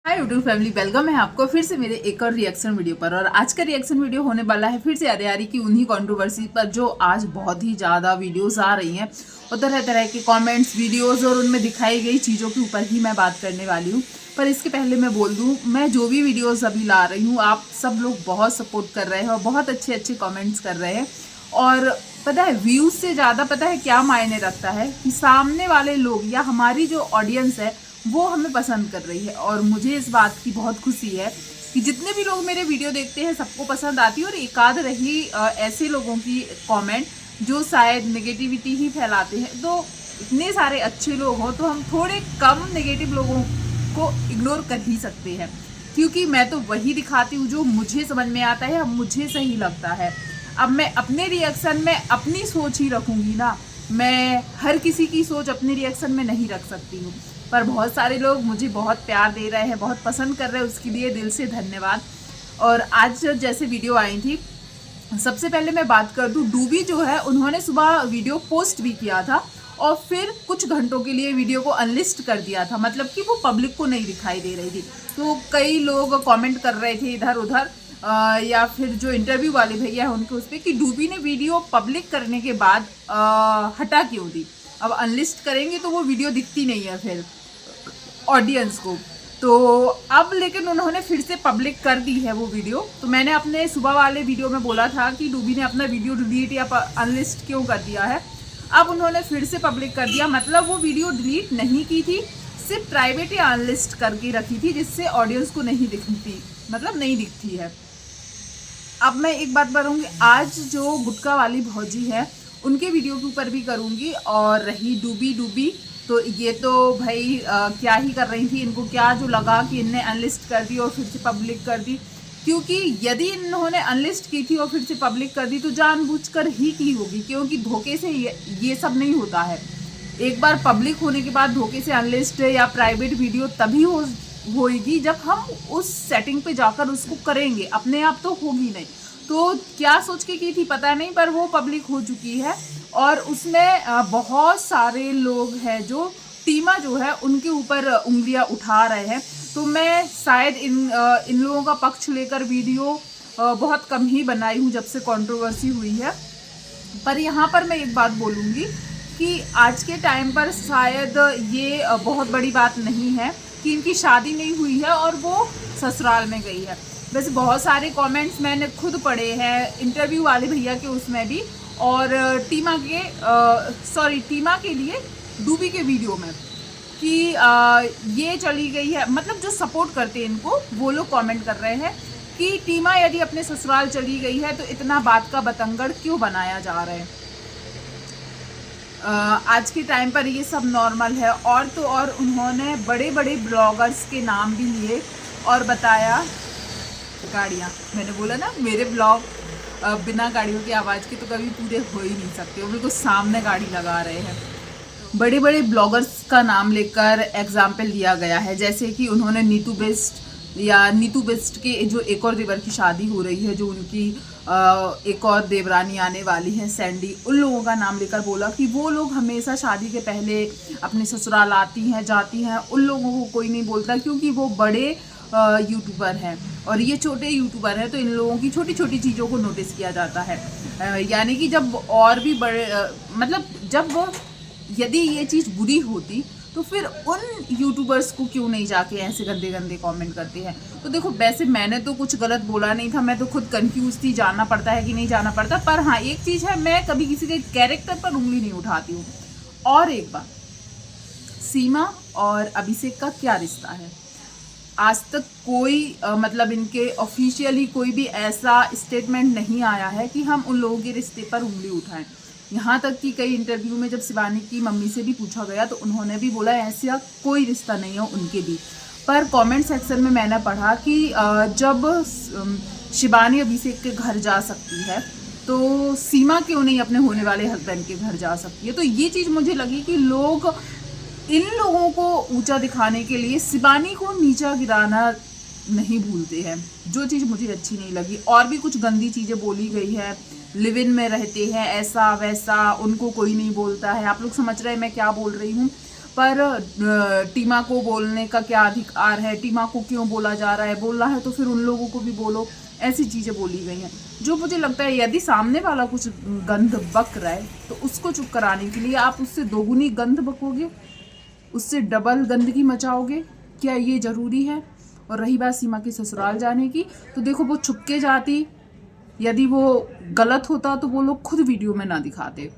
Hi YouTube family, welcome है आपको फिर से मेरे एक और रिएक्शन वीडियो पर। और आज का रिएक्शन वीडियो होने वाला है फिर से अरे की उन्हीं कंट्रोवर्सी पर जो आज बहुत ही ज़्यादा वीडियोस आ रही हैं और तरह तरह के कमेंट्स वीडियोस और उनमें दिखाई गई चीज़ों के ऊपर ही मैं बात करने वाली हूँ। पर इसके पहले मैं बोल दूँ, मैं जो भी वीडियोज़ अभी ला रही हूँ आप सब लोग बहुत सपोर्ट कर रहे हैं और बहुत अच्छे अच्छे कॉमेंट्स कर रहे हैं। और पता है, व्यूज़ से ज़्यादा पता है क्या मायने रखता है कि सामने वाले लोग या हमारी जो ऑडियंस है वो हमें पसंद कर रही है। और मुझे इस बात की बहुत खुशी है कि जितने भी लोग मेरे वीडियो देखते हैं सबको पसंद आती है। और एकाध रही ऐसे लोगों की कमेंट जो शायद नेगेटिविटी ही फैलाते हैं, तो इतने सारे अच्छे लोग हों तो हम थोड़े कम नेगेटिव लोगों को इग्नोर कर ही सकते हैं, क्योंकि मैं तो वही दिखाती हूँ जो मुझे समझ में आता है, मुझे सही लगता है। अब मैं अपने रिएक्शन में अपनी सोच ही रखूँगी ना, मैं हर किसी की सोच अपने रिएक्शन में नहीं रख सकती हूँ। पर बहुत सारे लोग मुझे बहुत प्यार दे रहे हैं, बहुत पसंद कर रहे हैं, उसके लिए दिल से धन्यवाद। और आज जैसे वीडियो आई थी, सबसे पहले मैं बात कर दूँ, डूबी जो है उन्होंने सुबह वीडियो पोस्ट भी किया था और फिर कुछ घंटों के लिए वीडियो को अनलिस्ट कर दिया था, मतलब कि वो पब्लिक को नहीं दिखाई दे रही थी। तो कई लोग कमेंट कर रहे थे इधर उधर, या फिर जो इंटरव्यू वाले भैया हैं उनके उस पर, कि डूबी ने वीडियो पब्लिक करने के बाद हटा क्यों दी। अब अनलिस्ट करेंगे तो वो वीडियो दिखती नहीं है फिर ऑडियंस को। तो अब लेकिन उन्होंने फिर से पब्लिक कर दी है वो वीडियो। तो मैंने अपने सुबह वाले वीडियो में बोला था कि डूबी ने अपना वीडियो डिलीट या अनलिस्ट क्यों कर दिया है। अब उन्होंने फिर से पब्लिक कर दिया, मतलब वो वीडियो डिलीट नहीं की थी, सिर्फ प्राइवेट या अनलिस्ट करके रखी थी, जिससे ऑडियंस को नहीं दिखती, मतलब नहीं दिखती है। अब मैं एक बात करूँगी, आज जो गुटका वाली भौजी है उनके वीडियो के ऊपर भी करूँगी। और रही डूबी, तो ये तो भाई क्या ही कर रही थी, इनको क्या जो लगा कि इनने अनलिस्ट कर दी और फिर से पब्लिक कर दी। क्योंकि यदि इन्होंने अनलिस्ट की थी और फिर से पब्लिक कर दी तो जानबूझकर ही की होगी, क्योंकि धोखे से ये सब नहीं होता है। एक बार पब्लिक होने के बाद धोखे से अनलिस्ट या प्राइवेट वीडियो तभी होगी जब हम उस सेटिंग पे जाकर उसको करेंगे, अपने आप तो होगी नहीं। तो क्या सोच के की थी पता नहीं, पर वो पब्लिक हो चुकी है। और उसमें बहुत सारे लोग हैं जो टीमा जो है उनके ऊपर उंगलियां उठा रहे हैं। तो मैं शायद इन लोगों का पक्ष लेकर वीडियो बहुत कम ही बनाई हूँ जब से कंट्रोवर्सी हुई है। पर यहाँ पर मैं एक बात बोलूँगी कि आज के टाइम पर शायद ये बहुत बड़ी बात नहीं है कि इनकी शादी नहीं हुई है और वो ससुराल में गई है। वैसे बहुत सारे कमेंट्स मैंने खुद पढ़े हैं इंटरव्यू वाले भैया के उसमें भी, और टीमा के लिए डूबी के वीडियो में, कि ये चली गई है, मतलब जो सपोर्ट करते हैं इनको वो लोग कमेंट कर रहे हैं कि टीमा यदि अपने ससुराल चली गई है तो इतना बात का बतंगड़ क्यों बनाया जा रहा है। आज के टाइम पर ये सब नॉर्मल है। और तो और उन्होंने बड़े बड़े ब्लॉगर्स के नाम भी लिए और बताया, गाड़ियाँ, मैंने बोला ना मेरे ब्लॉग बिना गाड़ियों की आवाज़ के तो कभी पूरे हो ही नहीं सकते, वो बिल्कुल सामने गाड़ी लगा रहे हैं। बड़े बड़े ब्लॉगर्स का नाम लेकर एग्जाम्पल दिया गया है, जैसे कि उन्होंने नीतू बेस्ट के जो एक और देवर की शादी हो रही है, जो उनकी एक और देवरानी आने वाली है सैंडी, उन लोगों का नाम लेकर बोला कि वो लोग हमेशा शादी के पहले अपने ससुराल आती हैं जाती हैं, उन लोगों को कोई नहीं बोलता क्योंकि वो बड़े यूट्यूबर हैं और ये छोटे यूट्यूबर हैं, तो इन लोगों की छोटी छोटी चीज़ों को नोटिस किया जाता है। यानी कि जब और भी बड़े मतलब जब यदि ये चीज़ बुरी होती तो फिर उन यूट्यूबर्स को क्यों नहीं जाके ऐसे गंदे गंदे कमेंट करते हैं। तो देखो, वैसे मैंने तो कुछ गलत बोला नहीं था, मैं तो खुद कंफ्यूज थी जाना पड़ता है कि नहीं जाना पड़ता। पर हाँ, एक चीज़ है, मैं कभी किसी के कैरेक्टर पर उंगली नहीं उठाती हूँ। और एक बात, सीमा और अभिषेक का क्या रिश्ता है, आज तक कोई मतलब इनके ऑफिशियली कोई भी ऐसा स्टेटमेंट नहीं आया है कि हम उन लोगों के रिश्ते पर उंगली उठाएं। यहाँ तक कि कई इंटरव्यू में जब शिवानी की मम्मी से भी पूछा गया तो उन्होंने भी बोला ऐसा कोई रिश्ता नहीं है उनके बीच। पर कमेंट सेक्शन में मैंने पढ़ा कि जब शिवानी अभिषेक के घर जा सकती है तो सीमा क्यों नहीं अपने होने वाले हस्बैंड के घर जा सकती है। तो ये चीज़ मुझे लगी कि लोग इन लोगों को ऊंचा दिखाने के लिए शिवानी को नीचा गिराना नहीं भूलते हैं, जो चीज़ मुझे अच्छी नहीं लगी। और भी कुछ गंदी चीज़ें बोली गई है, लिव इन में रहते हैं ऐसा वैसा, उनको कोई नहीं बोलता है। आप लोग समझ रहे हैं मैं क्या बोल रही हूँ। पर टीमा को बोलने का क्या अधिकार है, टीमा को क्यों बोला जा रहा है, बोलना है तो फिर उन लोगों को भी बोलो, ऐसी चीज़ें बोली गई हैं। जो मुझे लगता है यदि सामने वाला कुछ गंद बक रहा है तो उसको चुप कराने के लिए आप उससे दोगुनी गंद बकोगे, उससे डबल गंदगी मचाओगे, क्या ये ज़रूरी है? और रही बात सीमा के ससुराल जाने की, तो देखो वो छुप के जाती, यदि वो गलत होता तो वो लोग खुद वीडियो में ना दिखाते।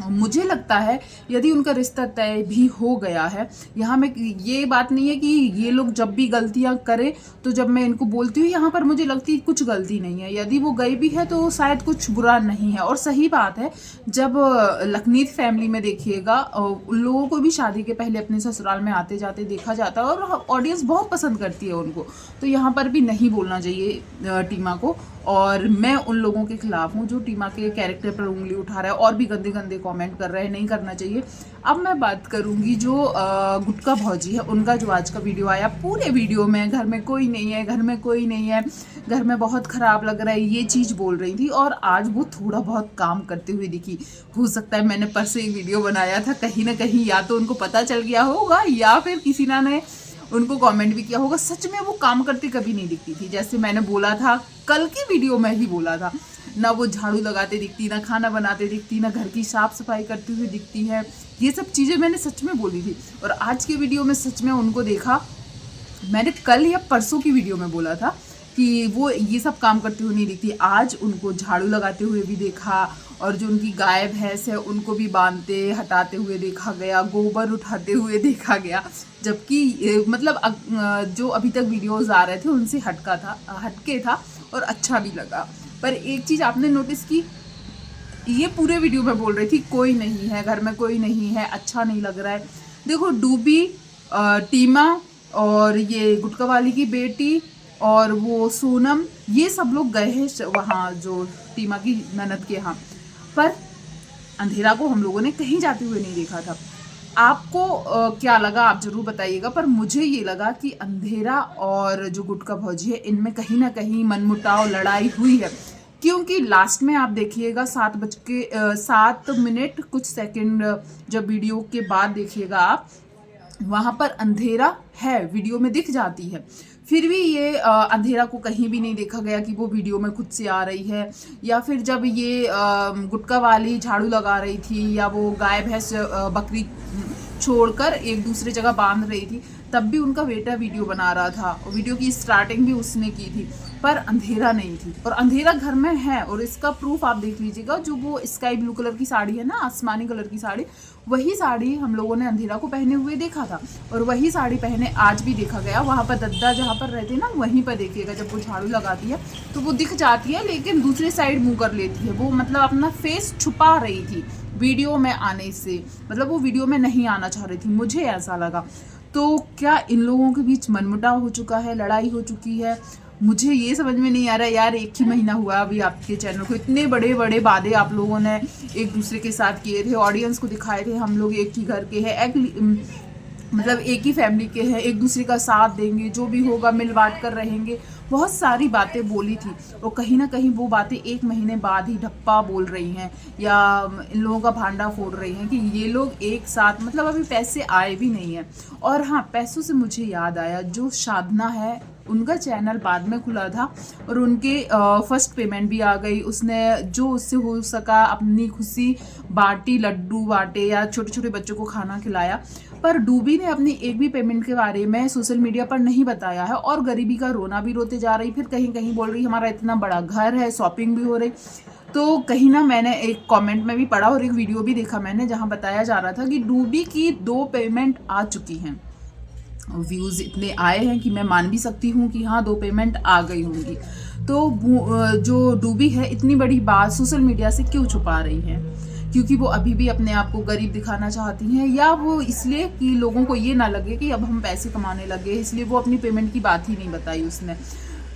मुझे लगता है यदि उनका रिश्ता तय भी हो गया है, यहाँ में ये बात नहीं है कि ये लोग जब भी गलतियाँ करें तो जब मैं इनको बोलती हूँ यहाँ पर मुझे लगती है कुछ गलती नहीं है, यदि वो गई भी है तो शायद कुछ बुरा नहीं है। और सही बात है, जब लखनीत फैमिली में देखिएगा उन लोगों को भी शादी के पहले अपने ससुराल में आते जाते देखा जाता है और ऑडियंस बहुत पसंद करती है उनको, तो यहाँ पर भी नहीं बोलना चाहिए टीमा को। और मैं उन लोगों के खिलाफ हूँ जो टीमा के कैरेक्टर पर उंगली उठा रहा है और भी गंदे गंदे कमेंट कर रहे हैं, नहीं करना चाहिए। अब मैं बात करूँगी जो गुटका भौजी है, उनका जो आज का वीडियो आया, पूरे वीडियो में घर में कोई नहीं है, घर में कोई नहीं है, घर में बहुत ख़राब लग रहा है, ये चीज़ बोल रही थी। और आज वो थोड़ा बहुत काम करते हुए दिखी। हो सकता है मैंने परसों एक वीडियो बनाया था, कहीं ना कहीं या तो उनको पता चल गया होगा या फिर किसी ने उनको कमेंट भी किया होगा। सच में वो काम करते कभी नहीं दिखती थी, जैसे मैंने बोला था कल की वीडियो में ही बोला था, ना वो झाड़ू लगाते दिखती, ना खाना बनाते दिखती, ना घर की साफ सफाई करती हुई दिखती है। ये सब चीज़ें मैंने सच में बोली थी और आज की वीडियो में सच में उनको देखा। मैंने कल या परसों की वीडियो में बोला था कि वो ये सब काम करते हुए नहीं दिखती, आज उनको झाड़ू लगाते हुए भी देखा और जो उनकी गाय भैंस है उनको भी बांधते हटाते हुए देखा गया, गोबर उठाते हुए देखा गया। जबकि मतलब जो अभी तक वीडियोस आ रहे थे उनसे हटके था और अच्छा भी लगा। पर एक चीज़ आपने नोटिस की, ये पूरे वीडियो में बोल रही थी कोई नहीं है घर में, कोई नहीं है, अच्छा नहीं लग रहा है। देखो डूबी, टीमा और ये गुटका वाली की बेटी और वो सोनम, ये सब लोग गए हैं वहाँ जो टीमा की ननद के यहाँ, पर अंधेरा को हम लोगों ने कहीं जाते हुए नहीं देखा था। आपको क्या लगा आप जरूर बताइएगा। पर मुझे ये लगा कि अंधेरा और जो गुटका भौजी है इनमें कहीं ना कहीं मनमुटाव, लड़ाई हुई है, क्योंकि लास्ट में आप देखिएगा 7:07 कुछ सेकंड जब वीडियो के बाद देखिएगा आप, वहाँ पर अंधेरा है, वीडियो में दिख जाती है, फिर भी ये अंधेरा को कहीं भी नहीं देखा गया कि वो वीडियो में खुद से आ रही है। या फिर जब ये गुटका वाली झाड़ू लगा रही थी या वो गाय भैंस बकरी छोड़कर एक दूसरी जगह बांध रही थी, तब भी उनका बेटा वीडियो बना रहा था, वीडियो की स्टार्टिंग भी उसने की थी, पर अंधेरा नहीं थी। और अंधेरा घर में है और इसका प्रूफ आप देख लीजिएगा, जो वो स्काई ब्लू कलर की साड़ी है ना, आसमानी कलर की साड़ी, वही साड़ी हम लोगों ने अंधेरा को पहने हुए देखा था और वही साड़ी पहने आज भी देखा गया। वहाँ पर दद्दा जहाँ पर रहते ना, वहीं पर देखिएगा जब वो झाड़ू लगाती है तो वो दिख जाती है, लेकिन दूसरी साइड मुँह कर लेती है। वो मतलब अपना फेस छुपा रही थी वीडियो में आने से, मतलब वो वीडियो में नहीं आना चाह रही थी, मुझे ऐसा लगा। तो क्या इन लोगों के बीच मनमुटाव हो चुका है, लड़ाई हो चुकी है? मुझे ये समझ में नहीं आ रहा यार। एक ही महीना हुआ अभी आपके चैनल को, इतने बड़े बड़े वादे आप लोगों ने एक दूसरे के साथ किए थे, ऑडियंस को दिखाए थे हम लोग एक ही घर के हैं, मतलब एक ही फैमिली के हैं, एक दूसरे का साथ देंगे, जो भी होगा मिल बांट कर रहेंगे, बहुत सारी बातें बोली थी। और कहीं ना कहीं वो बातें एक महीने बाद ही ढप्पा बोल रही हैं या इन लोगों का भांडा फोड़ रही हैं कि ये लोग एक साथ, मतलब अभी पैसे आए भी नहीं हैं। और हाँ, पैसों से मुझे याद आया, जो साधना है उनका चैनल बाद में खुला था और उनके फर्स्ट पेमेंट भी आ गई। उसने जो उससे हो सका अपनी खुशी बांटी, लड्डू बांटे या छोटे छोटे बच्चों को खाना खिलाया। पर डूबी ने अपनी एक भी पेमेंट के बारे में सोशल मीडिया पर नहीं बताया है और गरीबी का रोना भी रोते जा रही, फिर कहीं कहीं बोल रही हमारा इतना बड़ा घर है, शॉपिंग भी हो रही। तो कहीं ना मैंने एक कमेंट में भी पढ़ा और एक वीडियो भी देखा मैंने, जहाँ बताया जा रहा था कि डूबी की 2 पेमेंट आ चुकी हैं। व्यूज़ इतने आए हैं कि मैं मान भी सकती हूँ कि हाँ 2 पेमेंट आ गई होंगी। तो जो डूबी है इतनी बड़ी बात सोशल मीडिया से क्यों छुपा रही है? क्योंकि वो अभी भी अपने आप को गरीब दिखाना चाहती हैं, या वो इसलिए कि लोगों को ये ना लगे कि अब हम पैसे कमाने लगे, इसलिए वो अपनी पेमेंट की बात ही नहीं बताई उसने।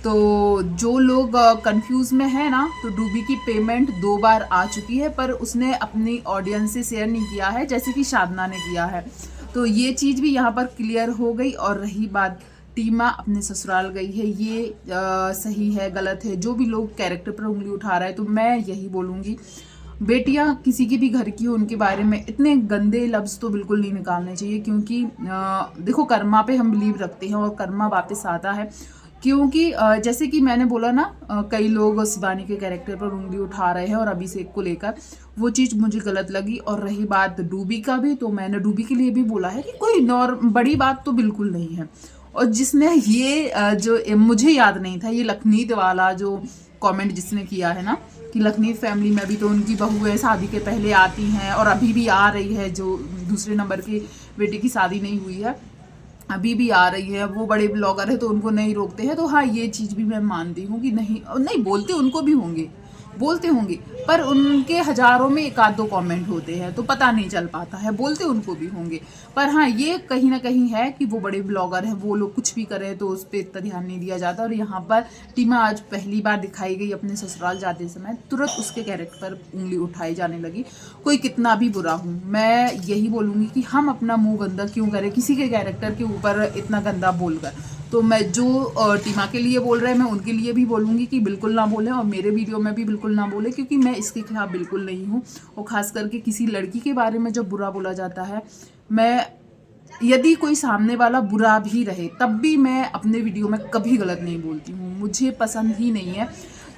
तो जो लोग कंफ्यूज में है ना, तो डूबी की पेमेंट 2 बार आ चुकी है, पर उसने अपनी ऑडियंस से शेयर नहीं किया है जैसे कि साधना ने किया है। तो ये चीज़ भी यहाँ पर क्लियर हो गई। और रही बात टीमा अपने ससुराल गई है, ये सही है गलत है, जो भी लोग कैरेक्टर पर उंगली उठा रहा है, तो मैं यही बोलूँगी बेटियां किसी की भी घर की हो उनके बारे में इतने गंदे लफ्ज़ तो बिल्कुल नहीं निकालने चाहिए, क्योंकि देखो कर्मा पे हम बिलीव रखते हैं और कर्मा वापस आता है। क्योंकि जैसे कि मैंने बोला ना, कई लोग शिवानी के कैरेक्टर पर उंगली उठा रहे हैं और अभिषेक को लेकर, वो चीज़ मुझे गलत लगी। और रही बात डूबी का भी, तो मैंने डूबी के लिए भी बोला है कि कोई बड़ी बात तो बिल्कुल नहीं है। और जिसने ये मुझे याद नहीं था, ये लखनीत वाला जो कमेंट जिसने किया है ना, कि लखनीत फैमिली में भी तो उनकी बहू है, शादी के पहले आती हैं और अभी भी आ रही है, जो दूसरे नंबर की बेटी की शादी नहीं हुई है अभी भी आ रही है, वो बड़े ब्लॉगर है तो उनको नहीं रोकते हैं। तो हाँ, ये चीज़ भी मैं मानती हूँ कि नहीं नहीं बोलते उनको भी होंगे, बोलते होंगे, पर उनके हजारों में एक आध दो कमेंट होते हैं तो पता नहीं चल पाता है, बोलते उनको भी होंगे। पर हाँ, ये कहीं ना कहीं है कि वो बड़े ब्लॉगर हैं, वो लोग कुछ भी करें तो उस पर इतना ध्यान नहीं दिया जाता। और यहाँ पर टीमा आज पहली बार दिखाई गई अपने ससुराल जाते समय, तुरंत उसके कैरेक्टर पर उंगली उठाई जाने लगी। कोई कितना भी बुरा हूँ, मैं यही बोलूँगी कि हम अपना मुंह गंदा क्यों करें किसी के कैरेक्टर के ऊपर इतना गंदा बोलकर। तो मैं जो टीमा के लिए बोल रहे हैं मैं उनके लिए भी बोलूँगी कि बिल्कुल ना बोलें, और मेरे वीडियो में भी बिल्कुल ना बोलें, क्योंकि मैं इसके खिलाफ बिल्कुल नहीं हूँ। और ख़ास करके किसी लड़की के बारे में जब बुरा बोला जाता है, मैं यदि कोई सामने वाला बुरा भी रहे तब भी मैं अपने वीडियो में कभी गलत नहीं बोलती हूँ, मुझे पसंद ही नहीं है।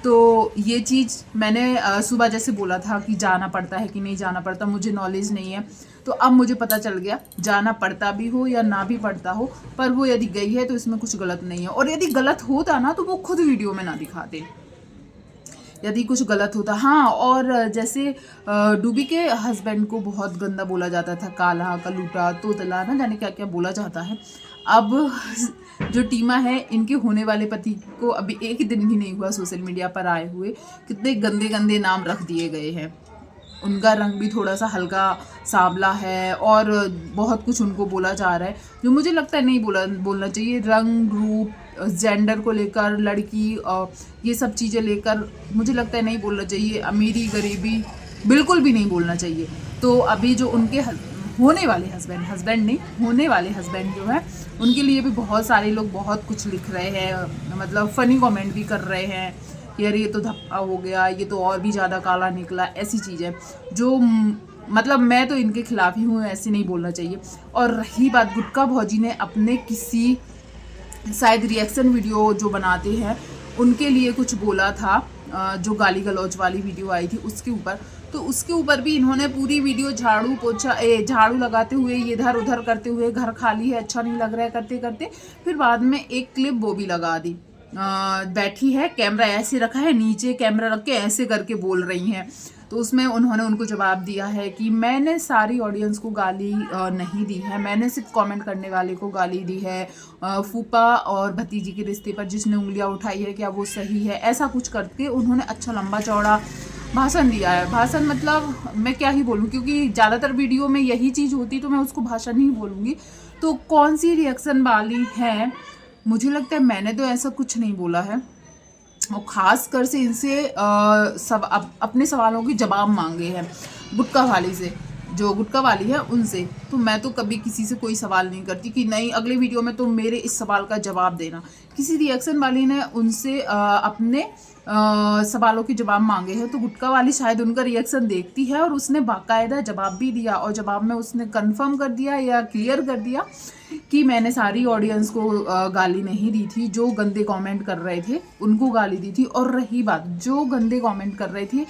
तो ये चीज़ मैंने सुबह जैसे बोला था कि जाना पड़ता है कि नहीं जाना पड़ता, मुझे नॉलेज नहीं है, तो अब मुझे पता चल गया जाना पड़ता भी हो या ना भी पड़ता हो, पर वो यदि गई है तो इसमें कुछ गलत नहीं है। और यदि गलत होता ना तो वो खुद वीडियो में ना दिखाते, यदि कुछ गलत होता। हाँ, और जैसे डूबी के हस्बैंड को बहुत गंदा बोला जाता था, काला, कलूटा, तोतला, ना जाने क्या क्या बोला जाता है। अब जो टीमा है, इनके होने वाले पति को अभी एक ही दिन भी नहीं हुआ सोशल मीडिया पर आए हुए, कितने गंदे गंदे नाम रख दिए गए हैं। उनका रंग भी थोड़ा सा हल्का सांवला है और बहुत कुछ उनको बोला जा रहा है, जो मुझे लगता है नहीं बोलना चाहिए। रंग, रूप, जेंडर को लेकर, लड़की, ये सब चीज़ें लेकर मुझे लगता है नहीं बोलना चाहिए। अमीरी गरीबी बिल्कुल भी नहीं बोलना चाहिए। तो अभी जो उनके होने वाले हस्बैंड नहीं, होने वाले हस्बैंड जो है, उनके लिए भी बहुत सारे लोग बहुत कुछ लिख रहे हैं, मतलब फ़नी कमेंट भी कर रहे हैं, यार ये तो धप्पा हो गया, ये तो और भी ज़्यादा काला निकला, ऐसी चीज़ें जो मतलब मैं तो इनके खिलाफ ही हूँ, ऐसे नहीं बोलना चाहिए। और रही बात, गुटका भौजी ने अपने किसी शायद रिएक्शन वीडियो जो बनाते हैं उनके लिए कुछ बोला था, जो गाली गलौज वाली वीडियो आई थी उसके ऊपर, तो उसके ऊपर भी इन्होंने पूरी वीडियो झाड़ू लगाते हुए, ये इधर उधर करते हुए, घर खाली है अच्छा नहीं लग रहा है करते करते, फिर बाद में एक क्लिप वो भी लगा दी। बैठी है, कैमरा ऐसे रखा है, नीचे कैमरा रख के ऐसे करके बोल रही हैं। तो उसमें उन्होंने उनको जवाब दिया है कि मैंने सारी ऑडियंस को गाली नहीं दी है, मैंने सिर्फ कमेंट करने वाले को गाली दी है। फूफा और भतीजी के रिश्ते पर जिसने उंगलियां उठाई है क्या वो सही है, ऐसा कुछ करके उन्होंने अच्छा लंबा चौड़ा भाषण दिया है। भाषण मतलब मैं क्या ही बोलूँ, क्योंकि ज़्यादातर वीडियो में यही चीज़ होती तो मैं उसको भाषण ही बोलूँगी। तो कौन सी रिएक्शन वाली है, मुझे लगता है मैंने तो ऐसा कुछ नहीं बोला है। और ख़ास कर से इनसे अपने सवालों के जवाब मांगे हैं गुटका वाली से, जो गुटका वाली है उनसे। तो मैं तो कभी किसी से कोई सवाल नहीं करती कि नहीं अगले वीडियो में तो मेरे इस सवाल का जवाब देना। किसी रिएक्शन वाली ने उनसे अपने सवालों के जवाब मांगे हैं, तो गुटका वाली शायद उनका रिएक्शन देखती है और उसने बाकायदा जवाब भी दिया, और जवाब में उसने कंफर्म कर दिया या क्लियर कर दिया कि मैंने सारी ऑडियंस को गाली नहीं दी थी, जो गंदे कमेंट कर रहे थे उनको गाली दी थी। और रही बात, जो गंदे कमेंट कर रहे थे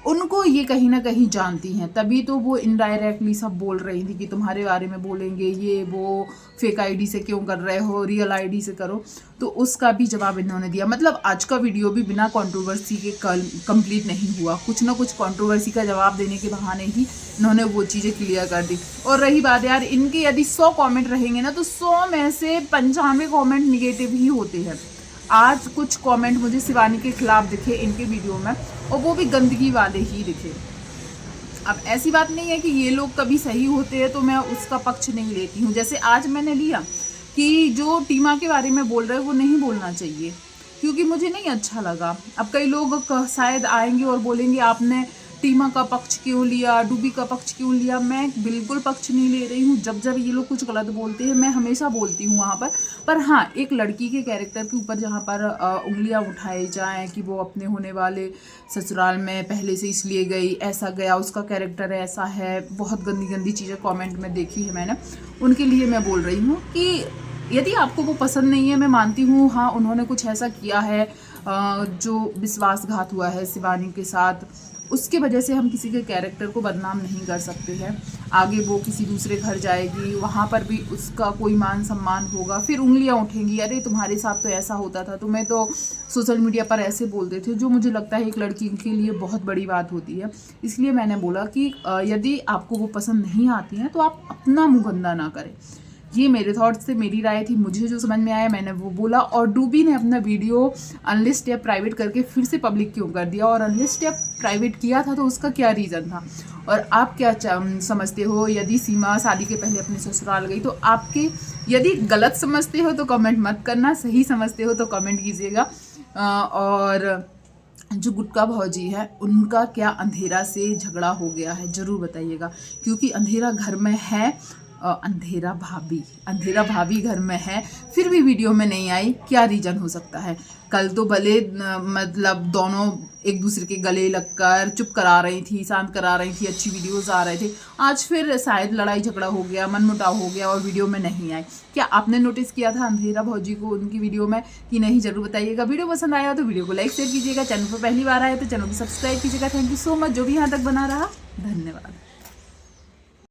उनको ये कहीं ना कहीं जानती हैं, तभी तो वो इनडायरेक्टली सब बोल रही थी कि तुम्हारे बारे में बोलेंगे, ये वो फेक आईडी से क्यों कर रहे हो, रियल आईडी से करो। तो उसका भी जवाब इन्होंने दिया। मतलब आज का वीडियो भी बिना कंट्रोवर्सी के कंप्लीट नहीं हुआ, कुछ ना कुछ कंट्रोवर्सी का जवाब देने के बहाने ही इन्होंने वो चीज़ें क्लियर कर दी। और रही बात यार, इनके यदि 100 कॉमेंट रहेंगे ना तो 100 में से 95 कॉमेंट निगेटिव ही होते हैं। आज कुछ कमेंट मुझे शिवानी के खिलाफ दिखे इनके वीडियो में, और वो भी गंदगी वाले ही दिखे। अब ऐसी बात नहीं है कि ये लोग कभी सही होते हैं तो मैं उसका पक्ष नहीं लेती हूँ। जैसे आज मैंने लिया कि जो टीमा के बारे में बोल रहे हैं वो नहीं बोलना चाहिए, क्योंकि मुझे नहीं अच्छा लगा। अब कई लोग शायद आएंगे और बोलेंगे आपने टीमा का पक्ष क्यों लिया, डूबी का पक्ष क्यों लिया। मैं बिल्कुल पक्ष नहीं ले रही हूँ। जब जब ये लोग कुछ गलत बोलते हैं मैं हमेशा बोलती हूँ वहाँ पर हाँ, एक लड़की के कैरेक्टर के ऊपर जहाँ पर उंगलियाँ उठाई जाएँ कि वो अपने होने वाले ससुराल में पहले से इसलिए गई, ऐसा गया, उसका कैरेक्टर ऐसा है, बहुत गंदी गंदी चीज़ें कमेंट में देखी है मैंने, उनके लिए मैं बोल रही हूँ कि यदि आपको वो पसंद नहीं है, मैं मानती हूँ हाँ उन्होंने कुछ ऐसा किया है जो विश्वासघात हुआ है शिवानी के साथ, उसके वजह से हम किसी के कैरेक्टर को बदनाम नहीं कर सकते हैं। आगे वो किसी दूसरे घर जाएगी, वहाँ पर भी उसका कोई मान सम्मान होगा, फिर उंगलियाँ उठेंगी, अरे तुम्हारे साथ तो ऐसा होता था, तुम्हें तो सोशल मीडिया पर ऐसे बोलते थे, जो मुझे लगता है एक लड़की के लिए बहुत बड़ी बात होती है। इसलिए मैंने बोला कि यदि आपको वो पसंद नहीं आती हैं तो आप अपना मुँह गंदा ना करें। ये मेरे थॉट्स थे, मेरी राय थी, मुझे जो समझ में आया मैंने वो बोला। और डूबी ने अपना वीडियो अनलिस्ट या प्राइवेट करके फिर से पब्लिक क्यों कर दिया, और अनलिस्ट या प्राइवेट किया था तो उसका क्या रीज़न था, और आप क्या समझते हो। यदि सीमा शादी के पहले अपने ससुराल गई तो आपके, यदि गलत समझते हो तो कमेंट मत करना, सही समझते हो तो कमेंट कीजिएगा। और जो गुटका भौजी है उनका क्या अंधेरा से झगड़ा हो गया है ज़रूर बताइएगा, क्योंकि अंधेरा घर में है, अंधेरा भाभी घर में है, फिर भी वीडियो में नहीं आई, क्या रीज़न हो सकता है। कल तो भले मतलब दोनों एक दूसरे के गले लगकर चुप करा रही थी, शांत करा रही थी, अच्छी वीडियोस आ रहे थे, आज फिर शायद लड़ाई झगड़ा हो गया, मनमुटाव हो गया और वीडियो में नहीं आए। क्या आपने नोटिस किया था अंधेरा भौजी को उनकी वीडियो में कि नहीं, ज़रूर बताइएगा। वीडियो पसंद आया तो वीडियो को लाइक शेयर कीजिएगा, चैनल पर पहली बार आए तो चैनल को सब्सक्राइब कीजिएगा। थैंक यू सो मच जो भी यहाँ तक बना रहा, धन्यवाद।